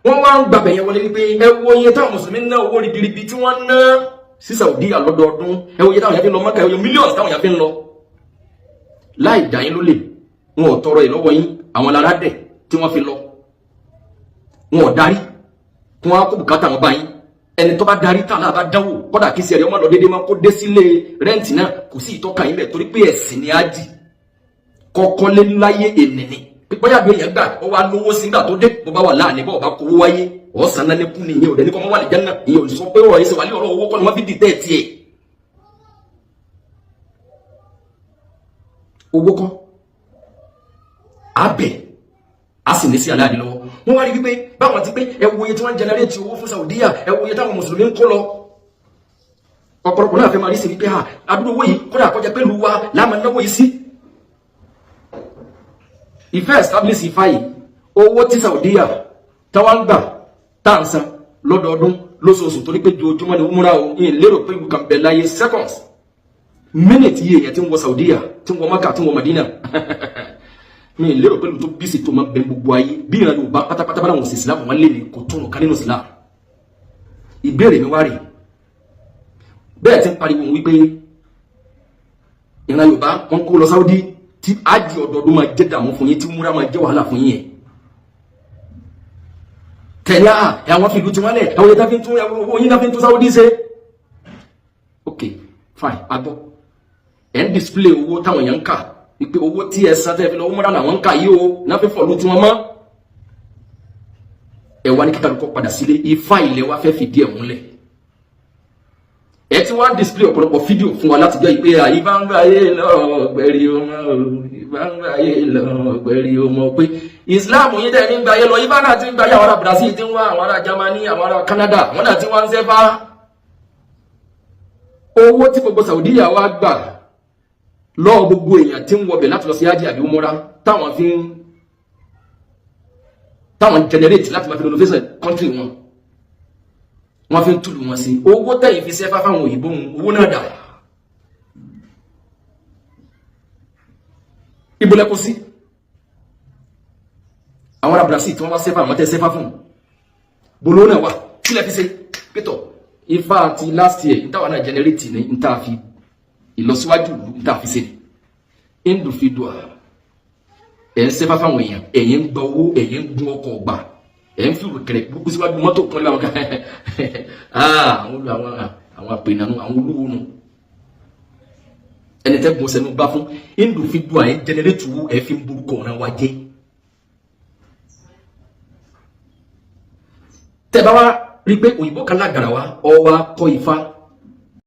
wọ́n wá ń gbàbẹ̀ yẹn wọlé wípé ẹ wo iye táwọn mùsùlùmí ná owó ribiribi tí wọ́n ná sí Saudi lọ́dọọdún ẹ wo iye táwọn yẹn fi ń lọ Mẹ́kà ẹ wo mílíọ̀nù táwọn yẹn fi ń lọ láì dá yín lólè wọn ò tọrọ ìlọ́wọ́ yín àwọn lára dẹ̀ tí wọ́n fi lọ wọn ò darí tí wọ́n á kó bùkátà wọn bá yín ẹni tó bá darí tà náà bá dánwò kódà kí sẹ́ẹ̀rì ọmọ lọ déédéé máa kó dé sílé rẹ́ǹtì náà kò sí ìtọ́ka yín bẹ̀ torí pé ẹ̀sìn ni á jì kọ́kọ́ lé láyé ènìní bóyá bí èèyàn gbà ó wá lówó sígbà tó dé bó bá wà láàánú bó bá kówó wáyé ọ̀sán náà lẹ́kùn nìyẹn ò dẹ̀ ní kọ́ mọ́ wà lè jẹ́ náà ìyẹn ò sọ pé ọ̀rọ̀ yìí ṣe wà ní ọ̀rọ̀ owó kọ́ ni wọ́n fi dìtẹ́ tiẹ̀ owó kọ́ abẹ a sì ní sí aláàdì lọ́wọ́ wọ́n wá rí wípé báwọn ti pé ẹ wo iye tí wọ́n jẹnẹrétì owó fún Saudiya ẹ wo iye táwọn mùsùlùmí ń kó lọ ọ̀pọ̀lọpọ̀ náà fẹ́ máa rí sí wípé àdúgbò owó yìí kódà kọjá pé lu wa láàmà náwó yìí sí ìfẹ́ establish ìfàyè owó tí Saudiya táwọn gbà táǹsán lọ́dọọdún lóṣooṣù torí pé ojoojúmọ́ ni múra o ìyẹn lérò pé ìlú kan bẹ̀ láyé seconds minute yìí èèyàn tí ń wọ Saudiya tí ń wọ Maka tí ń wọ Madina mi lérò pé tó bí sí tó máa bẹ gbogbo ayé bí ìrìnàjò bá pátápátá bá láwọn sí Islam wọn lè ní kò tónù ká nínú Islam ìbéèrè mi wá rí bẹ́ẹ̀ tí ń pariwo wípé ìrìnàjò bá wọn kó lọ Saudi tí ájì ọdọọdún máa jẹ́ dààmú fún yín tí múra máa jẹ́ wàhálà fún yín tẹ̀lé àwọn fi ìlú tí wọ́n lẹ̀ àwọn yẹn tá fi ń tún owó yín tá fi ń tún Saudi ṣe ok fine agbọ́ ẹ̀ ń display owó táwọn èèyàn ń kà wípé owó tí ẹ san tẹ́ fi lọ múra làwọn ń kà yí o náà fi fọ̀lú tí wọ́n mọ́ ẹ wá ní kíkàlùkọ́ padà sílé ifá ilẹ̀ wa fẹ́ fìdí ẹ̀ múlẹ̀ ẹ ti wá display ọ̀pọ̀lọpọ̀ fídíò fún wa láti jẹ́ ìpé ìbáǹgbáyé lọ́gbẹ̀rí ọmọ ìbáǹgbáyé lọ́gbẹ̀rí ọmọ pé Islam yìí dẹ̀ ní gbáyé lọ ibá náà ti ń gbáyé àwọn ará Brazil tí ń wá àwọn ará Germany àwọn ará Canada wọ́n náà ti wá ń sẹ́fà owó tí gbogbo Saudiya wá gbà lọ́wọ́ gbogbo èèyàn tí ń wọbẹ̀ láti lọ sí ájì àbí umura táwọn generate láti máa fi renovation country wọn wọ́n fi ń túlù wọn sí owó tẹ́yìn fi sẹ́fà fáwọn òyìnbó owó náà dà ibùlẹ́kùn sí àwọn ará Brazil tí wọ́n bá sẹ́fà àwọn tẹ́ sẹ́fà fún bolo náà wà kílẹ̀ fi ṣe pétọ̀ ifá àti last year ìtawà náà generate ní ìta fi ìlọsíwájú ìta fi ṣe individual ẹ̀ ń sẹ́fà fáwọn èèyàn ẹ̀yìn ń gba owó ẹ̀yìn ń gun ọkọ̀ ọgbà ẹ̀ ń fi òkèrè gbogbo síwájú mọ́tò kan lé àwọn kan àwọn àpènànú àwọn olówó nù ẹni tẹ́ gbọ́n sẹ́nu bá fún individual ẹ̀ generate owó ẹ̀ fi ń burúkọ ọ̀ràn wa jẹ́ tẹ́ bá wá rí pé òyìnbó kan lágara wa ọ wa kọ́ ifá